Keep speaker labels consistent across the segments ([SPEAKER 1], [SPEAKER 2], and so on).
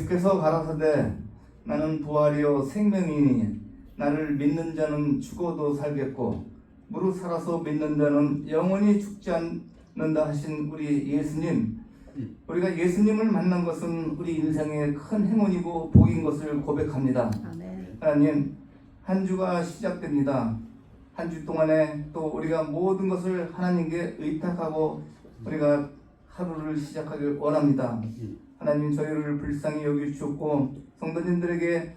[SPEAKER 1] 예수께서 가라사대 나는 부활이요 생명이니 나를 믿는 자는 죽어도 살겠고 무릇 살아서 믿는 자는 영원히 죽지 않는다 하신 우리 예수님, 우리가 예수님을 만난 것은 우리 인생의 큰 행운이고 복인 것을 고백합니다.
[SPEAKER 2] 아멘.
[SPEAKER 1] 하나님, 한 주가 시작됩니다. 한 주 동안에 또 우리가 모든 것을 하나님께 의탁하고 우리가 하루를 시작하길 원합니다. 하나님, 저희를 불쌍히 여기주셨고 성도님들에게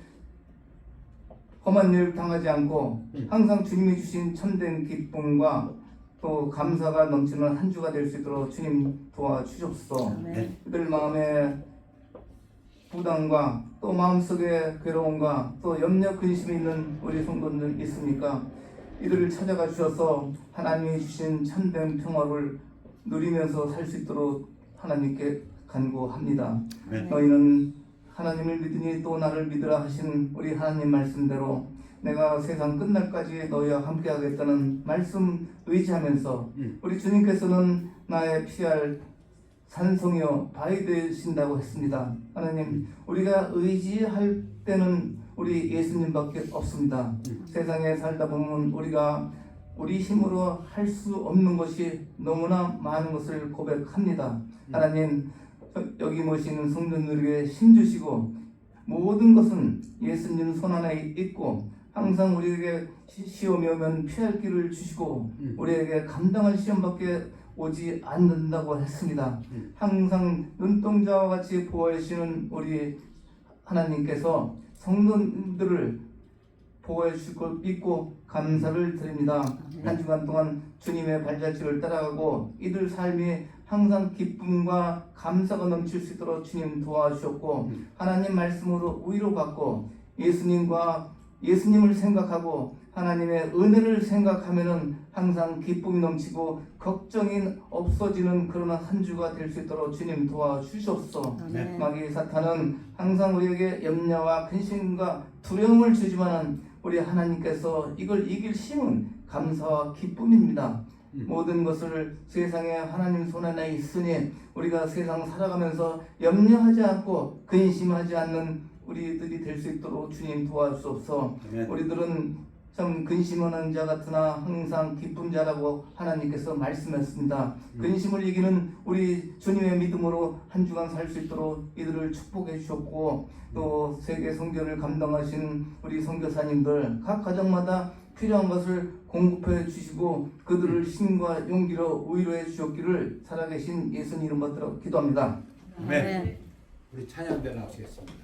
[SPEAKER 1] 험한 일 당하지 않고 항상 주님이 주신 참된 기쁨과 또 감사가 넘치는 한 주가 될 수 있도록 주님 도와주옵소서.
[SPEAKER 2] 아멘.
[SPEAKER 1] 그들 마음에 부담과 또 마음속에 괴로움과 또 염려 근심이 있는 우리 성도들 있습니까? 이들을 찾아가 주셔서 하나님이 주신 참된 평화를 누리면서 살 수 있도록 하나님께 간구합니다.
[SPEAKER 3] 네.
[SPEAKER 1] 너희는 하나님을 믿으니 또 나를 믿으라 하신 우리 하나님 말씀대로 내가 세상 끝날까지 너희와 함께 하겠다는 말씀 의지하면서 우리 주님께서는 나의 피할 산성이여 바위 되신다고 했습니다. 하나님, 우리가 의지할 때는 우리 예수님밖에 없습니다. 세상에 살다 보면 우리가 우리 힘으로 할 수 없는 것이 너무나 많은 것을 고백합니다. 하나님, 여기 모시는 성도들에게 힘 주시고 모든 것은 예수님 손 안에 있고 항상 우리에게 시험이 오면 피할 길을 주시고 우리에게 감당할 시험밖에 오지 않는다고 했습니다. 항상 눈동자와 같이 보호해 주시는 우리 하나님께서 성도들을 보호해 주실 걸 믿고 감사를 드립니다. 한 주간 동안 주님의 발자취를 따라가고 이들 삶이 항상 기쁨과 감사가 넘칠 수 있도록 주님 도와주셨고 하나님 말씀으로 위로받고 예수님을 생각하고 하나님의 은혜를 생각하면은 항상 기쁨이 넘치고 걱정이 없어지는 그런 한 주가 될 수 있도록 주님 도와주시옵소서.
[SPEAKER 2] 아멘.
[SPEAKER 1] 마귀 사탄은 항상 우리에게 염려와 근심과 두려움을 주지만은 우리 하나님께서 이걸 이길 힘은 감사와 기쁨입니다. 모든 것을 세상에 하나님 손 안에 있으니 우리가 세상 살아가면서 염려하지 않고 근심하지 않는 우리들이 될 수 있도록 주님 도와주옵소서. 우리들은 참 근심하는 자 같으나 항상 기쁜 자라고 하나님께서 말씀했습니다. 근심을 이기는 우리 주님의 믿음으로 한 주간 살 수 있도록 이들을 축복해 주셨고 또 세계 선교를 감당하신 우리 선교사님들 각 가정마다 필요한 것을 공급해 주시고 그들을 힘과 용기로 위로해 주셨기를 살아계신 예수님 이름 받들어 기도합니다.
[SPEAKER 3] 아멘. 우리 찬양대 나오시겠습니다.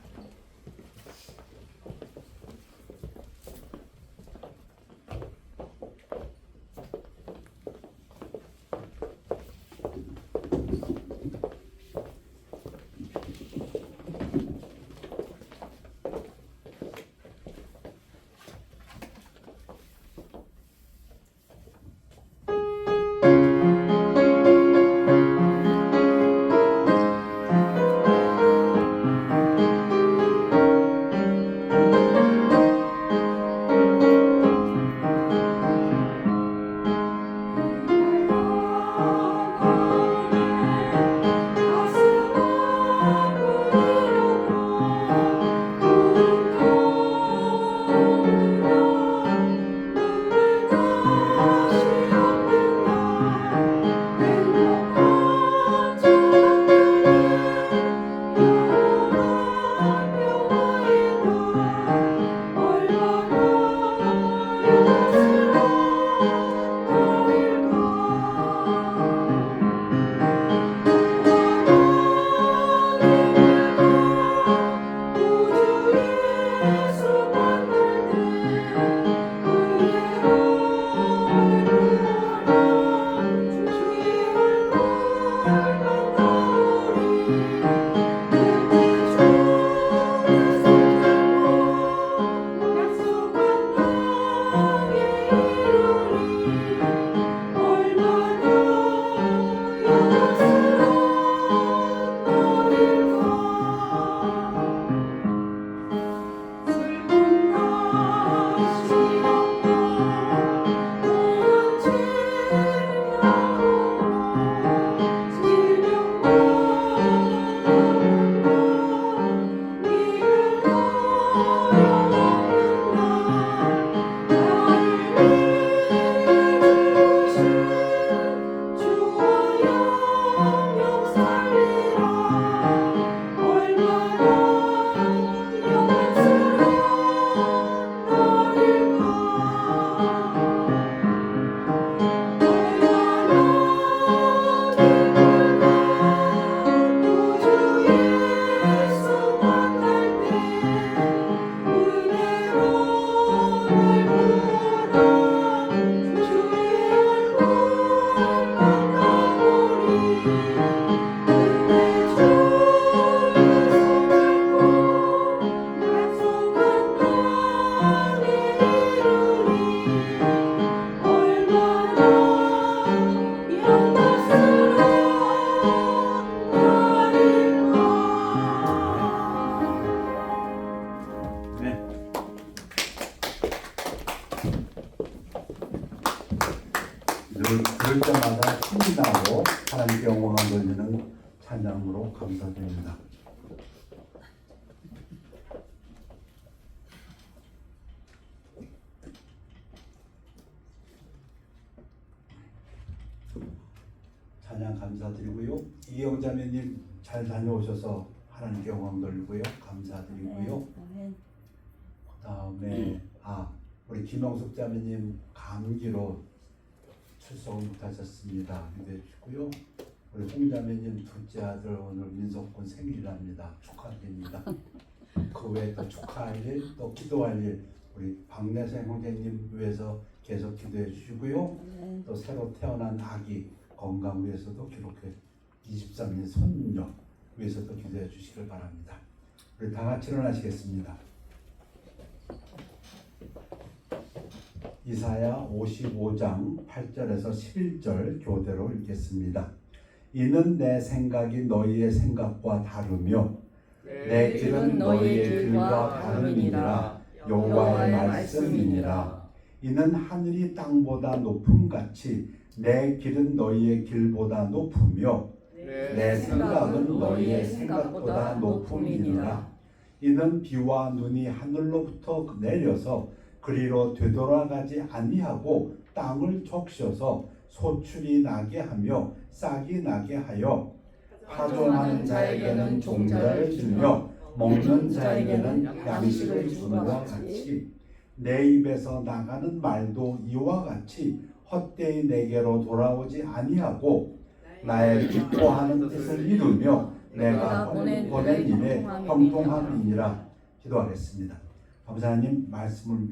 [SPEAKER 3] 들을 때마다 힘이 나고 하나님께 영광을 돌리는 찬양으로 감사드립니다. 찬양 감사드리고요. 이영 자매님 잘 다녀오셔서 하나님께 영광 돌리고요. 감사드리고요. 그다음에 우리 김영숙 자매님 감기로 출석을 못하셨습니다. 기도해 주시고요. 우리 홍 자매님 둘째 아들 오늘 민석군 생일이랍니다. 축하드립니다. 그 외에 또 축하할 일, 또 기도할 일 우리 박내생 형제님 위해서 계속 기도해 주시고요. 또 새로 태어난 아기 건강 위해서도 기록해 23일 손녀 위해서도 기도해 주시길 바랍니다. 우리 다 같이 일어나시겠습니다. 이사야 55장 8절에서 11절 교대로 읽겠습니다. 이는 내 생각이 너희의 생각과 다르며 내 길은 너희의 길과 다름이니라. 여호와의 말씀이니라. 이는 하늘이 땅보다 높음같이 내 길은 너희의 길보다 높으며 내 생각은 너희의 생각보다 높음이니라. 이는 비와 눈이 하늘로부터 내려서 그리로 되돌아가지 아니하고 땅을 적셔서 소출이 나게 하며 싹이 나게 하여 파종하는 자에게는 종자를 주며 먹는 자에게는 양식을 주노와 같이 내 입에서 나가는 말도 이와 같이 헛되이 내게로 돌아오지 아니하고 나의 기뻐하는 뜻을 이루며 내가 보낸 일에 형통함이니라. 기도하겠습니다. 아버지 하나님, 말씀을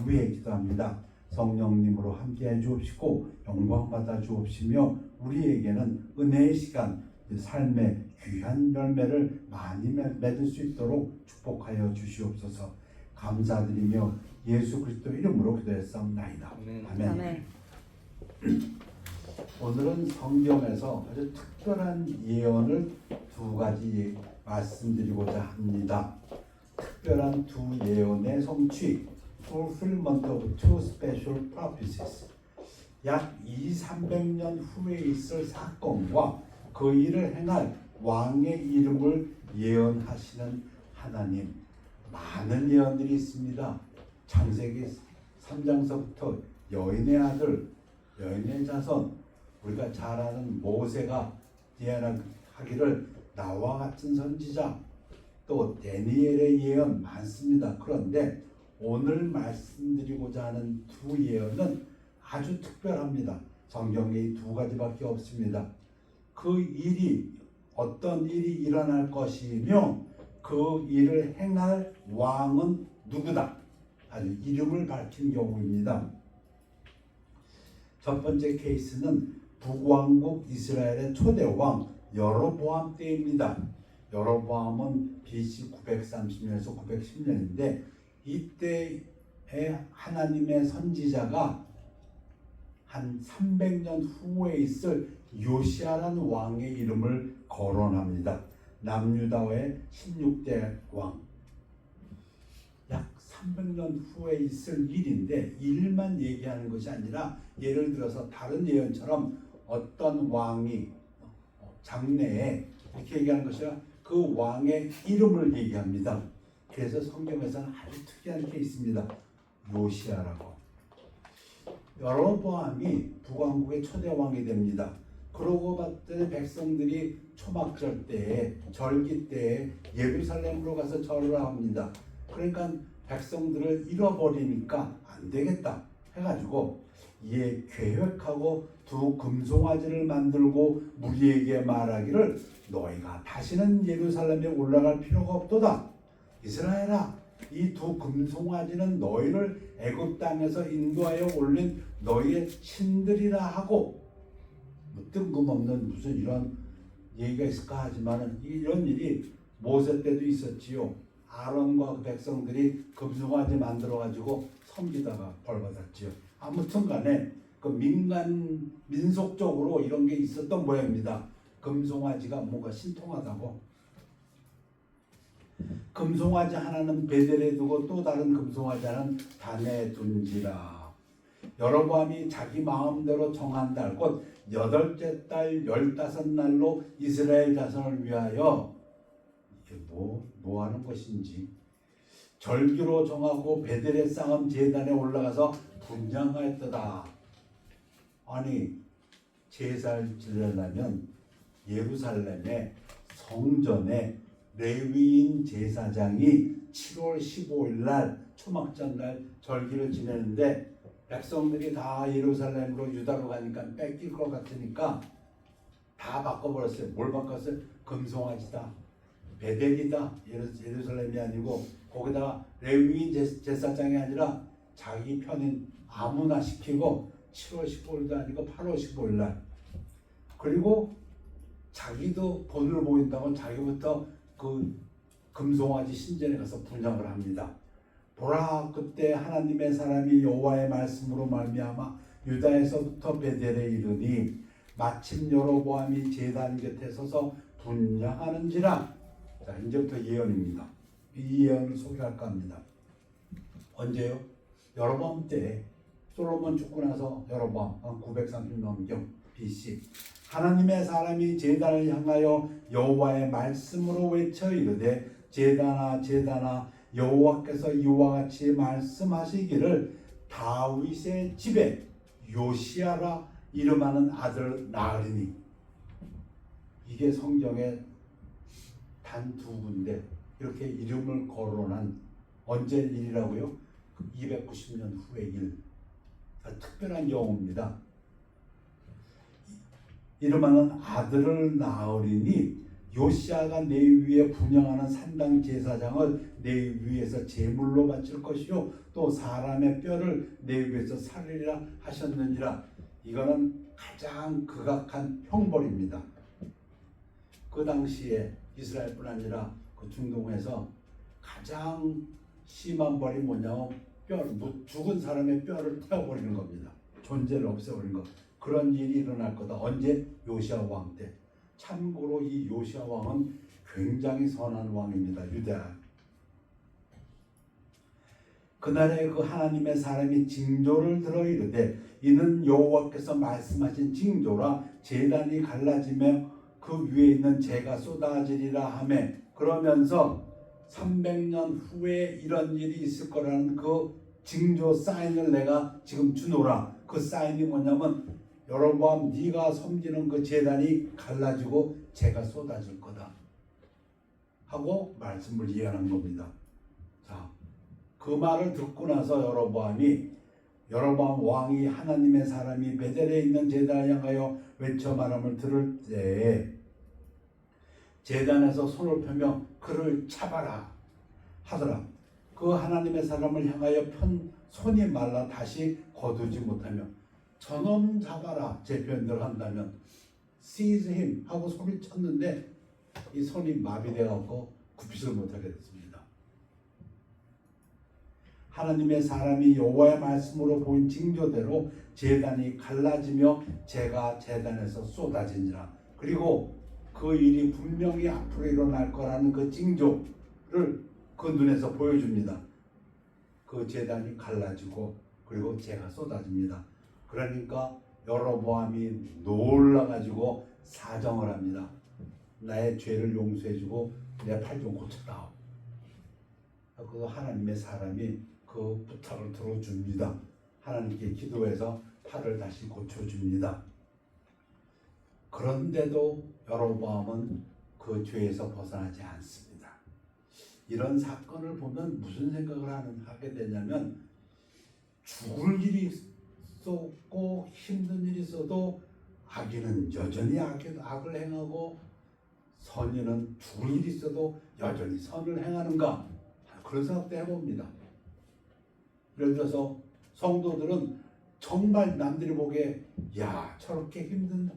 [SPEAKER 3] 위해 기도합니다. 성령님으로 함께해 주옵시고 영광 받아 주옵시며 우리에게는 은혜의 시간, 삶의 귀한 열매를 많이 맺을 수 있도록 축복하여 주시옵소서. 감사드리며 예수 그리스도 이름으로 기도했사옵나이다. 아멘. 오늘은 성경에서 아주 특별한 예언을 두 가지 말씀드리고자 합니다. 특별한 두 예언의 성취, fulfillment of two special prophecies. 약 200~300년 후에 있을 사건과 그 일을 행할 왕의 이름을 예언하시는 하나님. 많은 예언들이 있습니다. 창세기 3장서부터 여인의 아들, 여인의 자손, 우리가 잘 아는 모세가 예언하기를 나와 같은 선지자, 또 다니엘의 예언 많습니다. 그런데 오늘 말씀드리고자 하는 두 예언은 아주 특별합니다. 성경에 이 두 가지밖에 없습니다. 그 일이 어떤 일이 일어날 것이며 그 일을 행할 왕은 누구다. 아주 이름을 밝힌 경우입니다. 첫 번째 케이스는 북왕국 이스라엘의 초대 왕 여로보암 때입니다. 여로보암은 BC 930년에서 910년인데 이때에 하나님의 선지자가 한 300년 후에 있을 요시아라는 왕의 이름을 거론합니다. 남유다의 16대 왕. 약 300년 후에 있을 일인데 일만 얘기하는 것이 아니라 예를 들어서 다른 예언처럼 어떤 왕이 장래에 이렇게 얘기하는 것이 아니라 그 왕의 이름을 얘기합니다. 그래서 성경에서는 아주 특이한 케이스입니다. 요시아라고. 여로보암이 북왕국의 초대 왕이 됩니다. 그러고 봤더니 백성들이 초막절 때에 절기 때에 예루살렘으로 가서 절을 합니다. 그러니까 백성들을 잃어버리니까 안 되겠다 해가지고 이에 계획하고 두 금송아지를 만들고 무리에게 말하기를 너희가 다시는 예루살렘에 올라갈 필요가 없도다. 이스라엘아, 이 두 금송아지는 너희를 애굽 땅에서 인도하여 올린 너희의 신들이라 하고, 뭐 뜬금없는 무슨 이런 얘기가 있을까 하지만은 이런 일이 모세 때도 있었지요. 아론과 그 백성들이 금송아지 만들어 가지고 섬기다가 벌 받았지요. 아무튼 간에 그 민속적으로 이런 게 있었던 모양입니다. 금송아지가 뭔가 신통하다고. 금송아지 하나는 베델에 두고 또 다른 금송아지 하나는 단에 둔지라. 여로보암이 자기 마음대로 정한 달, 곧 8째 달 15날로 이스라엘 자손을 위하여 이게 뭐 하는 것인지 절기로 정하고 베델에 쌓은 제단에 올라가서 분향하였도다. 아니 제사를 지내려면 예루살렘의 성전에 레위인 제사장이 7월 15일 날 초막전날 절기를 지내는데 백성들이 다 예루살렘으로 유다로 가니까 뺏길 것 같으니까 다 바꿔버렸어요. 뭘 바꿨어요? 금송아지다, 베델이다. 예루살렘이 아니고 거기다가 레위인 제사장이 아니라 자기 편인 아무나 시키고 7월 15일도 아니고 8월 15일 날, 그리고 자기도 본을 보인다고 자기부터 그 금송아지 신전에 가서 분향을 합니다. 보라, 그때 하나님의 사람이 여호와의 말씀으로 말미암아 유다에서부터 베델에 이르니 마침 여로보암이 제단 곁에 서서 분향하는지라. 자, 이제부터 예언입니다. 이 예언을 소개할까 합니다. 언제요? 여로보암 때, 솔로몬 죽고 나서 여로보암 930년경 BC, 하나님의 사람이 제단을 향하여 여호와의 말씀으로 외쳐 이르되 제단아 제단아 여호와께서 이와 같이 말씀하시기를 다윗의 집에 요시야라 이름하는 아들 낳으리니. 이게 성경에 단 2군데 이렇게 이름을 거론한 언제 일이라고요? 290년 후의 일. 특별한 경우입니다. 이름하는 아들을 낳으리니 요시야가 내 위에 분향하는 산당 제사장을 내 위에서 제물로 바칠 것이요 또 사람의 뼈를 내 위에서 살리라 하셨느니라. 이거는 가장 극악한 형벌입니다. 그 당시에 이스라엘뿐 아니라 그 중동에서 가장 심한 벌이 뭐냐면 죽은 사람의 뼈를 태워버리는 겁니다. 존재를 없애버리는 것. 그런 일이 일어날 거다. 언제? 요시야 왕 때. 참고로 이 요시야 왕은 굉장히 선한 왕입니다. 유다. 그날에 그 하나님의 사람이 징조를 들어 이르되 이는 여호와께서 말씀하신 징조라 제단이 갈라지며 그 위에 있는 재가 쏟아지리라 하매, 그러면서 300년 후에 이런 일이 있을 거라는 그 징조 사인을 내가 지금 주노라. 그 사인이 뭐냐면 여로보암 네가 섬기는 그 제단이 갈라지고 재가 쏟아질 거다 하고 말씀을 예언한 겁니다. 자, 그 말을 듣고 나서 여로보암 왕이 하나님의 사람이 베델에 있는 제단을 향하여 외쳐 말함을 들을 때에 제단에서 손을 펴며 그를 잡아라 하더라. 그 하나님의 사람을 향하여 편 손이 말라 다시 거두지 못하며 저놈 잡아라 제 표현대로 한다면 seize him 하고 소리 쳤는데 이 손이 마비되어 갖고 굽히지를 못하게 됐습니다. 하나님의 사람이 여호와의 말씀으로 보인 징조대로 제단이 갈라지며 재가 제단에서 쏟아지니라. 그리고 그 일이 분명히 앞으로 일어날 거라는 그 징조를 그 눈에서 보여줍니다. 그 제단이 갈라지고 그리고 재가 쏟아집니다. 그러니까 여로보암이 놀라가지고 사정을 합니다. 나의 죄를 용서해주고 내 팔 좀 고쳐다오. 그 하나님의 사람이 그 부탁을 들어줍니다. 하나님께 기도해서 팔을 다시 고쳐줍니다. 그런데도 여로보암은 그 죄에서 벗어나지 않습니다. 이런 사건을 보면 무슨 생각을 하게 되냐면 죽을 일이 있었고 힘든 일이 있어도 악인은 여전히 악을 행하고 선인은 죽을 일이 있어도 여전히 선을 행하는가, 그런 생각도 해봅니다. 예를 들어서 성도들은 정말 남들이 보기에 야 저렇게 힘든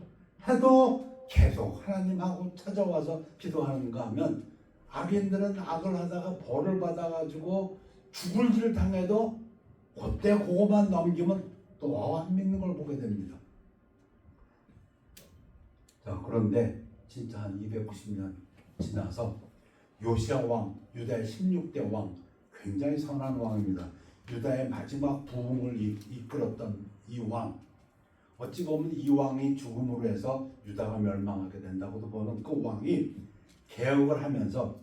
[SPEAKER 3] 해도 계속 하나님하고 찾아와서 기도하는가 하면 악인들은 악을 하다가 벌을 받아가지고 죽을 길을 당해도 그때 그거만 넘기면 또 안 믿는 걸 보게 됩니다. 자, 그런데 진짜 한 290년 지나서 요시야 왕, 유다의 16대 왕, 굉장히 선한 왕입니다. 유다의 마지막 부흥을 이끌었던 이 왕, 어찌 보면 이 왕이 죽음으로 해서 유다가 멸망하게 된다고도 보는 그 왕이 개혁을 하면서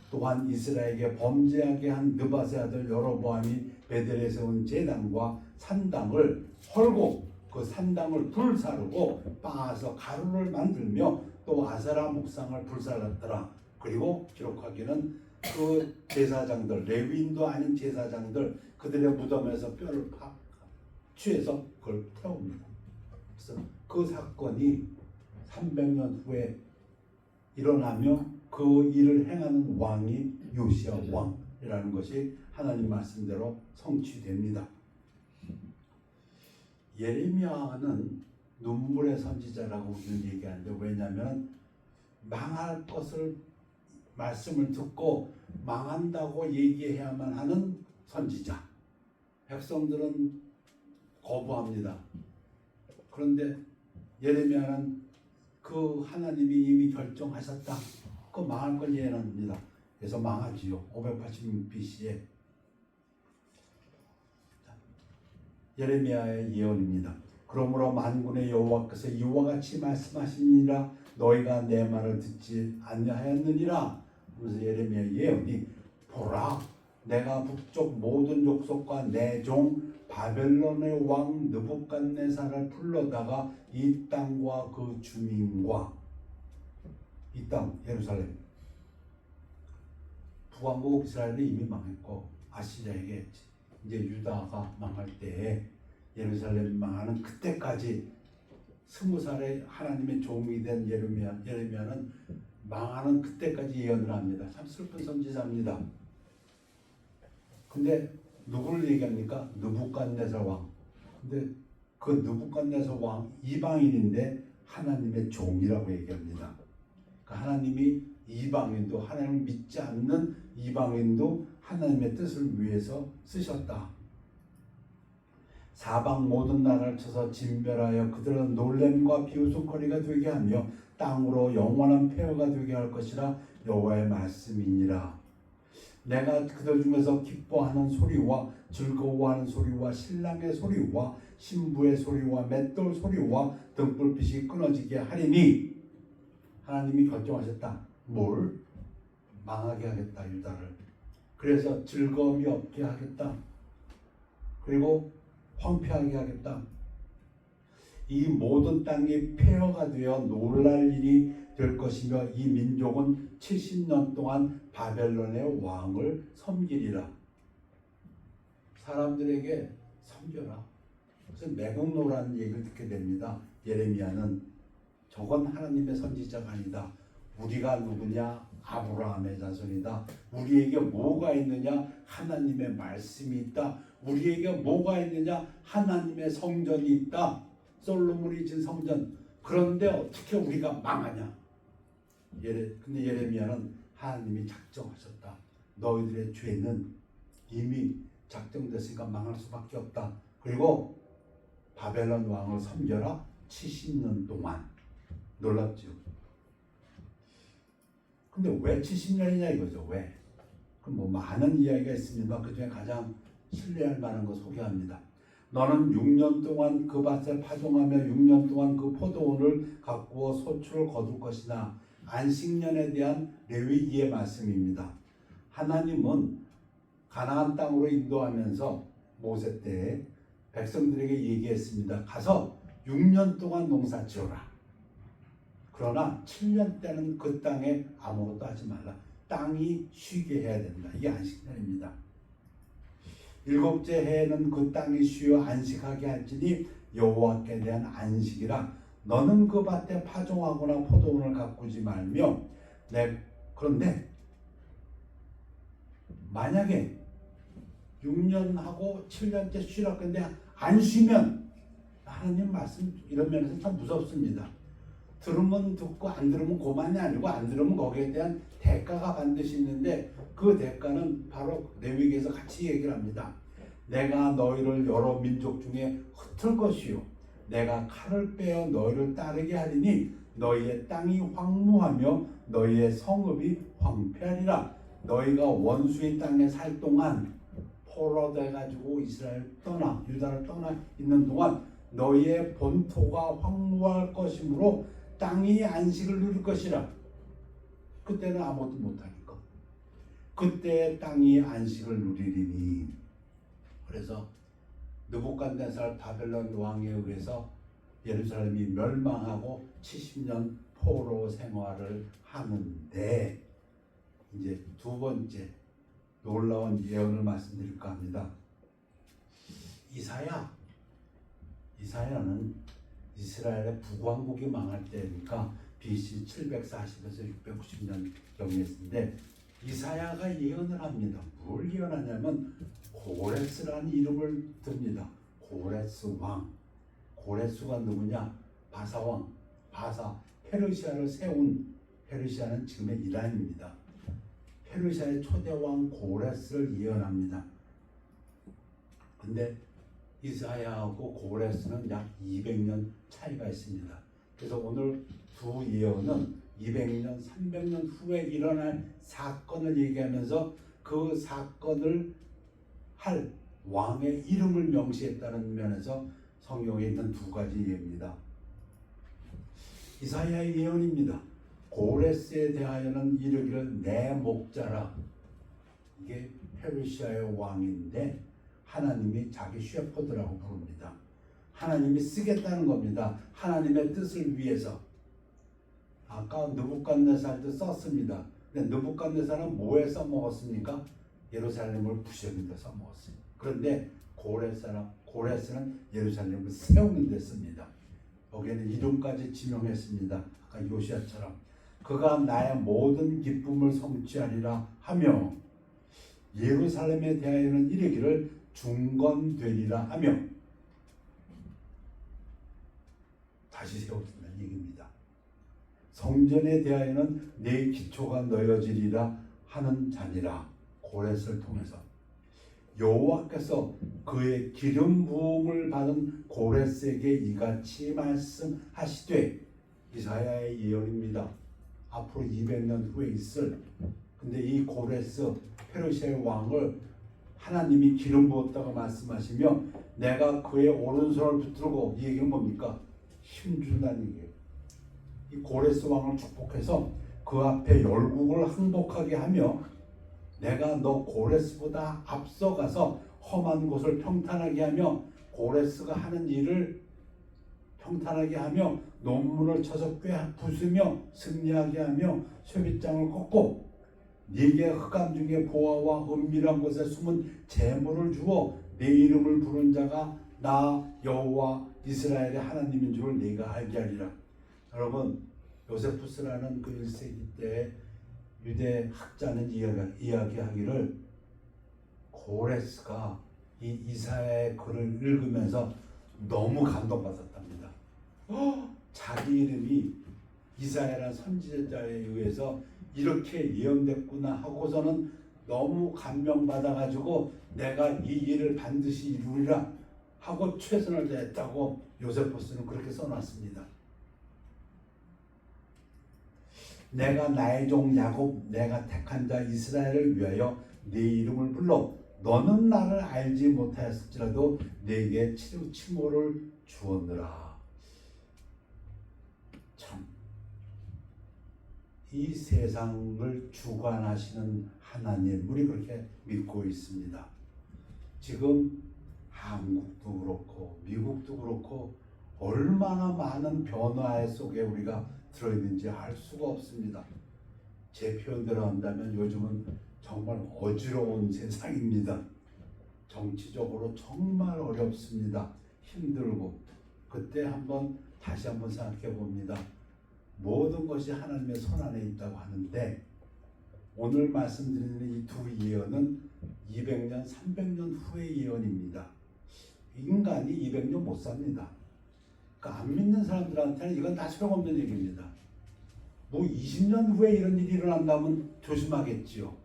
[SPEAKER 3] 또한 이스라엘에게 범죄하게 한 느밧의 아들 여로보암이 베델에 세운 제단과 산당을 헐고 그 산당을 불사르고 빻아서 가루를 만들며 또 아세라 목상을 불살랐더라. 그리고 기록하기는 그 제사장들, 레위인도 아닌 제사장들, 그들의 무덤에서 뼈를 취해서 그걸 태웁니다. 그래서 그 사건이 300년 후에 일어나며 그 일을 행하는 왕이 요시야 왕이라는 것이 하나님 말씀대로 성취됩니다. 예레미야는 눈물의 선지자라고 우리는 얘기하는데, 왜냐하면 망할 것을 말씀을 듣고 망한다고 얘기해야만 하는 선지자. 백성들은 거부합니다. 그런데 예레미야는 그 하나님이 이미 결정하셨다. 그 망할 걸 예언합니다. 그래서 망하지요. 586 BC에 예레미야의 예언입니다. 그러므로 만군의 여호와께서 이와 같이 말씀하시니라. 너희가 내 말을 듣지 아니하였느니라. 그래서 예레미야 예언이, 보라, 내가 북쪽 모든 족속과 내 종 바벨론의 왕 느부갓네살을 불러다가 이 땅과 그 주민과, 이 땅 예루살렘, 북왕국 이스라엘이 이미 망했고 아시리아에게 이제 유다가 망할 때에 예루살렘 망하는 그때까지 20살에 하나님의 종이 된 예레미야는 망하는 그때까지 예언을 합니다. 참 슬픈 선지자입니다. 근데 누구를 얘기합니까? 느부갓네살 왕. 근데 그 느부갓네살 왕 이방인인데 하나님의 종이라고 얘기합니다. 그러니까 하나님이 이방인도, 하나님을 믿지 않는 이방인도 하나님의 뜻을 위해서 쓰셨다. 사방 모든 나라를 쳐서 진멸하여 그들은 놀램과 비웃음거리가 되게 하며 땅으로 영원한 폐허가 되게 할 것이라 여호와의 말씀이니라. 내가 그들 중에서 기뻐하는 소리와 즐거워하는 소리와 신랑의 소리와 신부의 소리와 맷돌 소리와 등불빛이 끊어지게 하리니, 하나님이 결정하셨다. 뭘? 망하게 하겠다, 유다를. 그래서 즐거움이 없게 하겠다. 그리고 황폐하게 하겠다. 이 모든 땅이 폐허가 되어 놀랄 일이 될 것이며 이 민족은 70년 동안 바벨론의 왕을 섬기리라. 사람들에게 섬겨라. 그래서 매국노라는 얘기를 듣게 됩니다. 예레미야는 저건 하나님의 선지자가 아니다. 우리가 누구냐? 아브라함의 자손이다. 우리에게 뭐가 있느냐? 하나님의 말씀이 있다. 우리에게 뭐가 있느냐? 하나님의 성전이 있다. 솔로몬이 진 성전. 그런데 어떻게 우리가 망하냐? 근데 예레미야는 하나님이 작정하셨다. 너희들의 죄는 이미 작정됐으니까 망할 수밖에 없다. 그리고 바벨론 왕을 섬겨라. 70년 동안. 놀랍죠. 근데 왜 70년이냐 이거죠. 왜? 그럼 뭐 많은 이야기가 있습니다. 그 중에 가장 신뢰할 만한 거 소개합니다. 너는 6년 동안 그 밭을 파종하며 6년 동안 그 포도원을 가꾸어 소출을 거둘 것이나, 안식년에 대한 레위기의 말씀입니다. 하나님은 가나안 땅으로 인도하면서 모세 때 백성들에게 얘기했습니다. 가서 6년 동안 농사 지어라. 그러나 7년 때는 그 땅에 아무것도 하지 말라. 땅이 쉬게 해야 된다. 이게 안식년입니다. 7째 해에는 그 땅이 쉬어 안식하게 할지니 여호와께 대한 안식이라. 너는 그 밭에 파종하거나 포도원을 가꾸지 말며. 그런데 만약에 6년 하고 7년째 쉬라 근데 안 쉬면, 하나님 말씀 이런 면에서 참 무섭습니다. 들으면 듣고 안 들으면 고만이 아니고, 안 들으면 거기에 대한 대가가 반드시 있는데, 그 대가는 바로 레위기에서 같이 얘기를 합니다. 내가 너희를 여러 민족 중에 흩을 것이요 내가 칼을 빼어 너희를 따르게 하리니 너희의 땅이 황무하며 너희의 성읍이 황폐하리라. 너희가 원수의 땅에 살 동안 포로돼가지고 이스라엘 떠나 유다를 떠나 있는 동안 너희의 본토가 황무할 것이므로 땅이 안식을 누릴 것이라. 그때는 아무것도 못하니까. 그때 땅이 안식을 누리리니. 그래서 느부갓네살 바벨론 왕에 의해서 예루살렘이 멸망하고 70년 포로 생활을 하는데, 이제 두 번째 놀라운 예언을 말씀드릴까 합니다. 이사야는 이스라엘의 북왕국이 망할 때니까 BC 740에서 690년 경이었는데, 이사야가 예언을 합니다. 뭘 예언하냐면 고레스라는 이름을 듭니다. 고레스 왕. 고레스가 누구냐? 바사왕. 바사. 페르시아를 세운, 페르시아는 지금의 이란입니다. 페르시아의 초대왕 고레스를 예언합니다. 근데 이사야하고 고레스는 약 200년 차이가 있습니다. 그래서 오늘 두 예언은 200년, 300년 후에 일어날 사건을 얘기하면서 그 사건을 할 왕의 이름을 명시했다는 면에서 성경에 있는 두 가지 예입니다. 이사야의 예언입니다. 고레스에 대하여는 이르기를 내 목자라. 이게 페르시아의 왕인데 하나님이 자기 셰퍼드라고 부릅니다. 하나님이 쓰겠다는 겁니다. 하나님의 뜻을 위해서. 아까 느부갓네살도 썼습니다. 근데 느부갓네살은 뭐에 써먹었습니까? 예루살렘을 부시는 데 써먹었어요. 그런데 고레스는 예루살렘을 세우는 데 씁니다. 여기에는 이름까지 지명했습니다. 아까 요시야처럼 그가 나의 모든 기쁨을 성취하리라 하며 예루살렘에 대하여는 이르기를 중건되리라 하며 다시 세워진다는 얘기입니다. 성전에 대하여는 내 기초가 놓여지리라 하는 자니라. 고레스를 통해서 여호와께서 그의 기름 부음을 받은 고레스에게 이같이 말씀하시되, 이사야의 예언입니다. 앞으로 200년 후에 있을. 근데 이 고레스 페르시아의 왕을 하나님이 기름 부었다고 말씀하시며 내가 그의 오른손을 붙들고, 이 얘기는 뭡니까? 힘준다는 얘기예요. 이 고레스 왕을 축복해서 그 앞에 열국을 항복하게 하며 내가 너 고레스보다 앞서가서 험한 곳을 평탄하게 하며 고레스가 하는 일을 평탄하게 하며 논문을 쳐서 부수며 승리하게 하며 쇠빗장을 꺾고 네게 흑암 중에 보화와 은밀한 곳에 숨은 재물을 주어 내 이름을 부른 자가 나 여호와 이스라엘의 하나님인 줄 네가 알게 하리라. 여러분, 요세푸스라는 그 1세기 때 유대 학자는 이야기하기를 고레스가 이 이사야의 글을 읽으면서 너무 감동받았답니다. 자기 이름이 이사야라는 선지자에 의해서 이렇게 예언됐구나 하고서는 너무 감명받아가지고 내가 이 일을 반드시 이루리라 하고 최선을 다했다고 요세푸스는 그렇게 써놨습니다. 내가 나의 종 야곱 내가 택한 자 이스라엘을 위하여 네 이름을 불러 너는 나를 알지 못하였을지라도 네게 칭호를 주었느라. 참, 이 세상을 주관하시는 하나님, 우리 그렇게 믿고 있습니다. 지금 한국도 그렇고 미국도 그렇고 얼마나 많은 변화 속에 우리가 들어있는지 알 수가 없습니다. 제 표현대로 한다면 요즘은 정말 어지러운 세상입니다. 정치적으로 정말 어렵습니다. 힘들고. 그때 다시 한번 생각해 봅니다. 모든 것이 하나님의 손 안에 있다고 하는데 오늘 말씀드리는 이 두 예언은 200년, 300년 후의 예언입니다. 인간이 200년 못 삽니다. 그러니까 안 믿는 사람들한테는 이건 다 소용없는 얘기입니다. 뭐 20년 후에 이런 일이 일어난다면 조심하겠지요.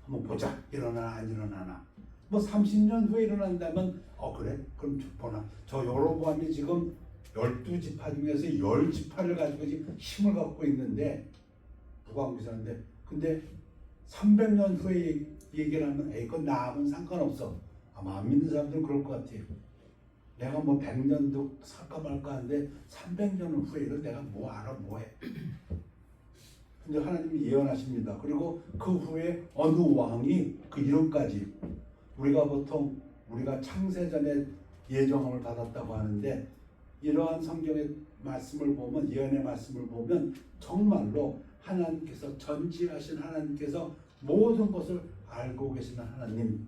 [SPEAKER 3] 한번 보자. 일어나나 안 일어나나. 뭐 30년 후에 일어난다면 그래? 그럼 보나. 저 여로보암이 지금 12지파 중에서 10지파를 가지고 지금 힘을 갖고 있는데 북왕기사인데 근데 300년 후에 얘기를 하면 그건 나하고는 상관없어. 아마 안 믿는 사람들은 그럴 것 같아요. 내가 뭐 100년도 살까 말까 하는데 300년 후에는 내가 뭐 알아 뭐해. 근데 하나님이 예언하십니다. 그리고 그 후에 어느 왕이 그 이름까지 우리가 보통 우리가 창세전에 예정함을 받았다고 하는데 이러한 성경의 말씀을 보면 예언의 말씀을 보면 정말로 하나님께서 전지하신 하나님께서 모든 것을 알고 계시는 하나님,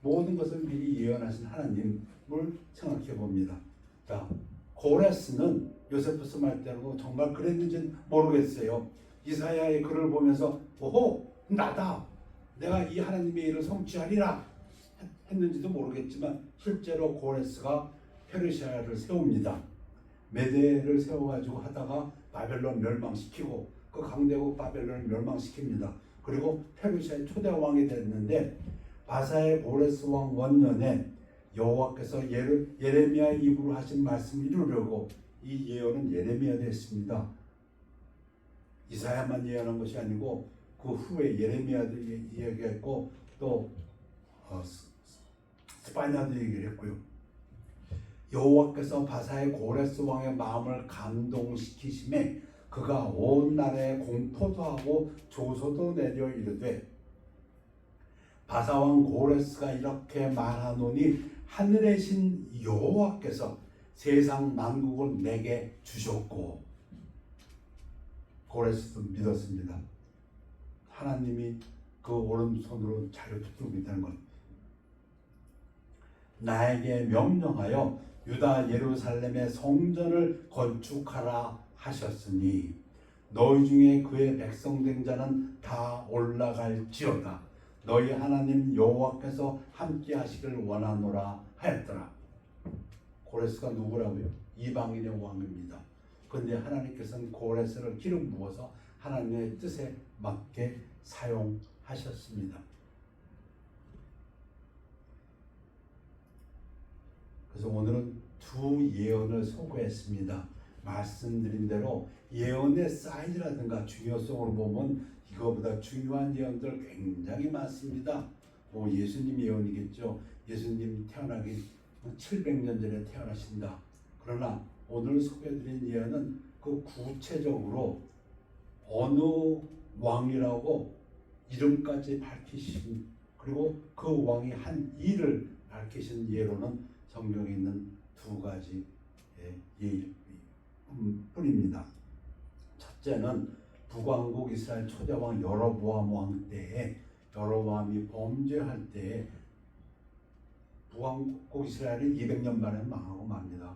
[SPEAKER 3] 모든 것을 미리 예언하신 하나님을 생각해 봅니다. 자, 고레스는 요세푸스 말대로 정말 그랬는지 모르겠어요. 이사야의 글을 보면서 오호 나다, 내가 이 하나님의 일을 성취하리라 했는지도 모르겠지만 실제로 고레스가 페르시아를 세웁니다. 메대를 세워가지고 하다가 바벨론 멸망시키고 그 강대국 바벨론을 멸망시킵니다. 그리고 페르시아의 초대 왕이 됐는데 바사의 고레스 왕 원년에 여호와께서 예레미야 입으로 하신 말씀을 이루려고 이 예언은 예레미야에 했습니다. 이사야만 예언한 것이 아니고 그 후에 예레미야도 이야기했고 또 스파냐도 얘기를 했고요. 여호와께서 바사의 고레스 왕의 마음을 감동시키심에 그가 온 나라에 공포도 하고 조소도 내려 이르되 바사 왕 고레스가 이렇게 말하노니 하늘의 신 여호와께서 세상 만국을 내게 주셨고, 고레스도 믿었습니다. 하나님이 그 오른손으로 자를 붙들고 있다는 것. 나에게 명령하여 유다 예루살렘의 성전을 건축하라 하셨으니 너희 중에 그의 백성된 자는 다 올라갈지어다. 너희 하나님 여호와께서 함께 하시길 원하노라 하였더라. 고레스가 누구라고요? 이방인의 왕입니다. 그런데 하나님께서는 고레스를 기름 부어서 하나님의 뜻에 맞게 사용하셨습니다. 그래서 오늘은 두 예언을 소개했습니다. 말씀드린 대로 예언의 사이즈라든가 중요성으로 보면 이거보다 중요한 예언들 굉장히 많습니다. 뭐 예수님 예언이겠죠. 예수님 태어나기 700년 전에 태어나신다. 그러나 오늘 소개해드린 예언은 그 구체적으로 어느 왕이라고 이름까지 밝히신, 그리고 그 왕이 한 일을 밝히신 예로는 성경에 있는 두 가지 예일 뿐입니다. 첫째는 북왕국 이스라엘 초대왕 여로보암 왕 때에 여로보암이 범죄할 때에 북왕국 이스라엘이 200년 만에 망하고 맙니다.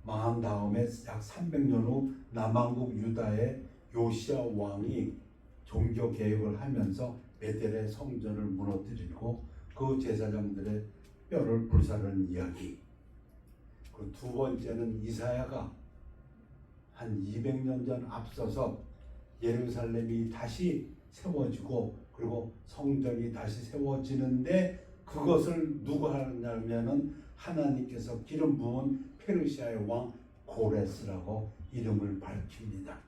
[SPEAKER 3] 망한 다음에 약 300년 후 남왕국 유다의 요시야 왕이 종교 개혁을 하면서 베델의 성전을 무너뜨리고 그 제사장들의 뼈를 불사르는 이야기. 그 두 번째는 이사야가 한 200년 전 앞서서 예루살렘이 다시 세워지고 그리고 성전이 다시 세워지는데 그것을 누가 하냐면은 하나님께서 기름 부은 페르시아의 왕 고레스라고 이름을 밝힙니다.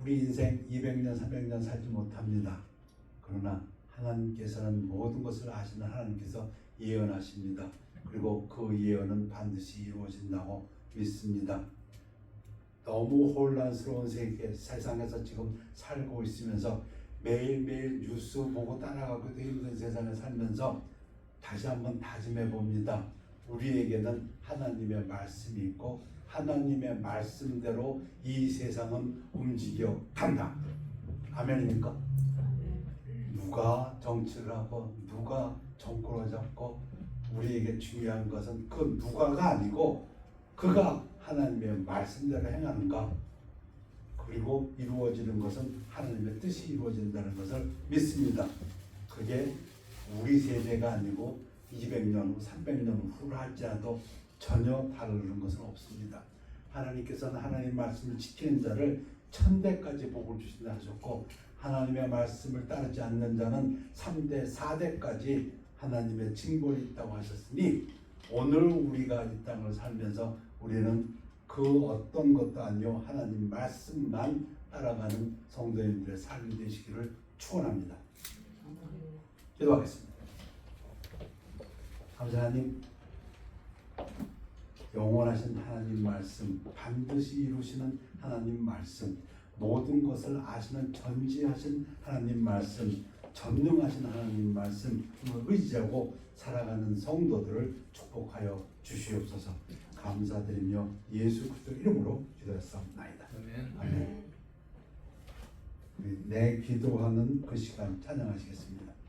[SPEAKER 3] 우리 인생 200년 300년 살지 못합니다. 그러나 하나님께서는 모든 것을 아시는 하나님께서 예언하십니다. 그리고 그 예언은 반드시 이루어진다고 믿습니다. 너무 혼란스러운 세상에서 지금 살고 있으면서 매일매일 뉴스 보고 따라가기도 힘든 세상에 살면서 다시 한번 다짐해 봅니다. 우리에게는 하나님의 말씀이 있고 하나님의 말씀대로 이 세상은 움직여 간다. 아멘입니까? 누가 정치를 하고 누가 정권을 잡고 우리에게 중요한 것은 그 누가가 아니고 그가 하나님의 말씀대로 행하는가, 그리고 이루어지는 것은 하나님의 뜻이 이루어진다는 것을 믿습니다. 그게 우리 세대가 아니고 200년 후 300년 후를 할지라도 전혀 다른 것은 없습니다. 하나님께서는 하나님의 말씀을 지키는 자를 천대까지 복을 주신다 하셨고 하나님의 말씀을 따르지 않는 자는 3대 4대까지 하나님의 징벌이 있다고 하셨으니 오늘 우리가 이 땅을 살면서 우리는 그 어떤 것도 아니요 하나님 말씀만 따라가는 성도님들의 삶이 되시기를 축원합니다. 기도하겠습니다. 아버지 하나님, 영원하신 하나님 말씀, 반드시 이루시는 하나님 말씀, 모든 것을 아시는 전지하신 하나님 말씀, 전능하신 하나님 말씀을 의지하고 살아가는 성도들을 축복하여 주시옵소서. 감사드리며 예수 그리스도 이름으로 기도했사옵나이다. 아멘. 내 기도하는 그 시간 찬양하시겠습니다.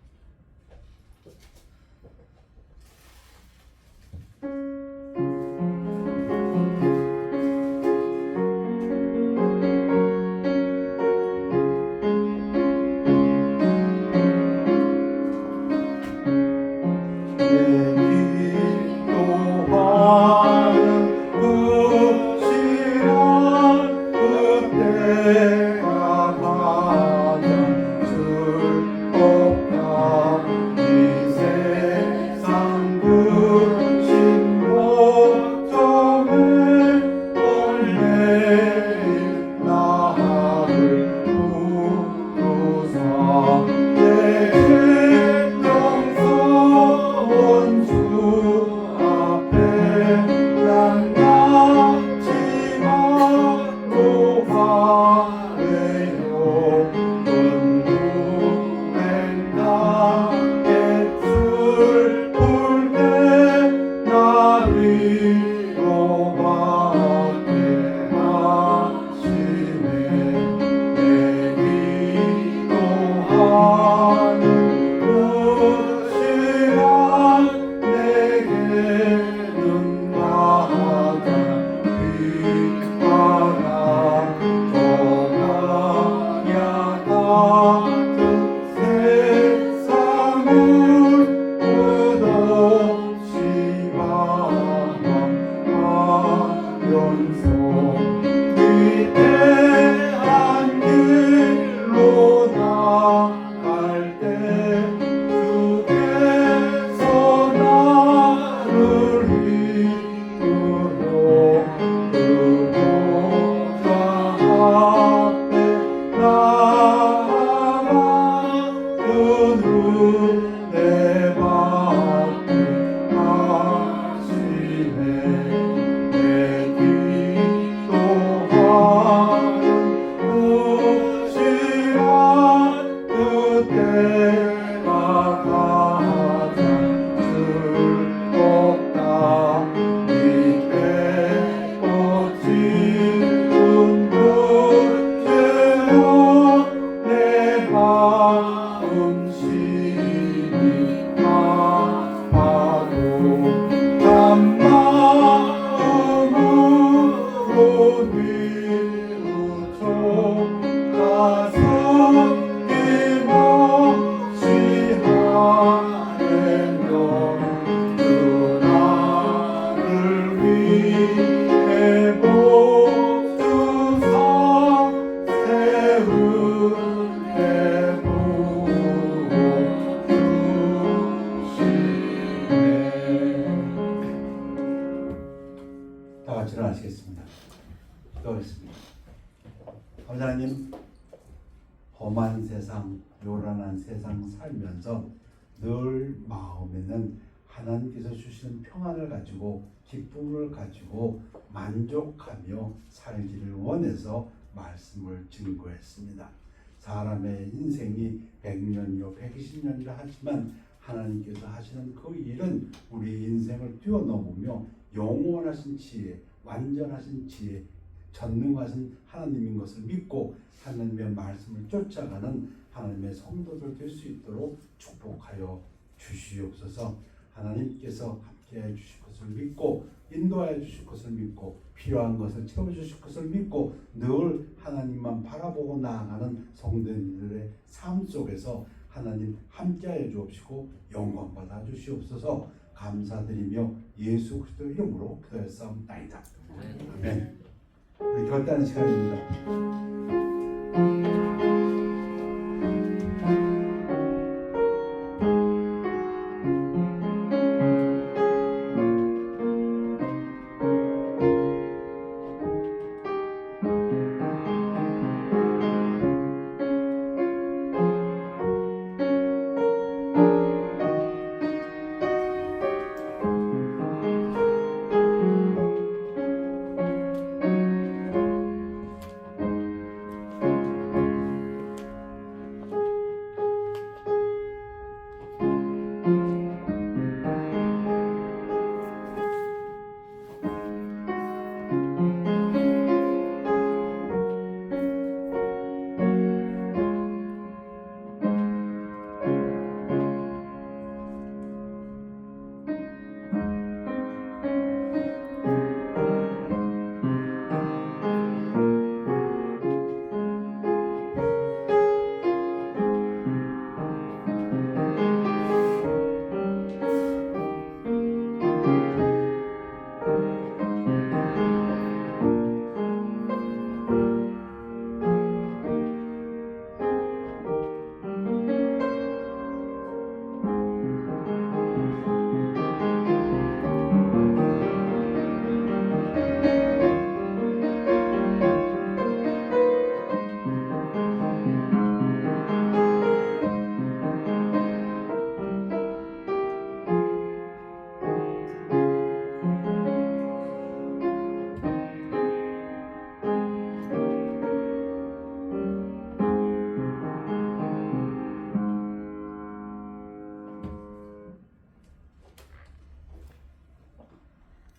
[SPEAKER 3] 일어나시겠습니다. 기도하겠습니다. 아버지 하나님, 험한 세상, 요란한 세상 살면서 늘 마음에는 하나님께서 주시는 평안을 가지고 기쁨을 가지고 만족하며 살기를 원해서 말씀을 증거했습니다. 사람의 인생이 100년이요 120년이라 하지만 하나님께서 하시는 그 일은 우리 인생을 뛰어넘으며 영원하신 지혜, 완전하신 지혜, 전능하신 하나님인 것을 믿고 하나님의 말씀을 쫓아가는 하나님의 성도들 될 수 있도록 축복하여 주시옵소서. 하나님께서 함께해 주실 것을 믿고 인도하여 주실 것을 믿고 필요한 것을 채워주실 것을 믿고 늘 하나님만 바라보고 나아가는 성도들의 삶 속에서 하나님 함께하여 주옵시고 영광 받아 주시옵소서. 감사드리며 예수 그리스도 이름으로 기도했사옵나이다. 아멘. 우리 결단의 시간입니다.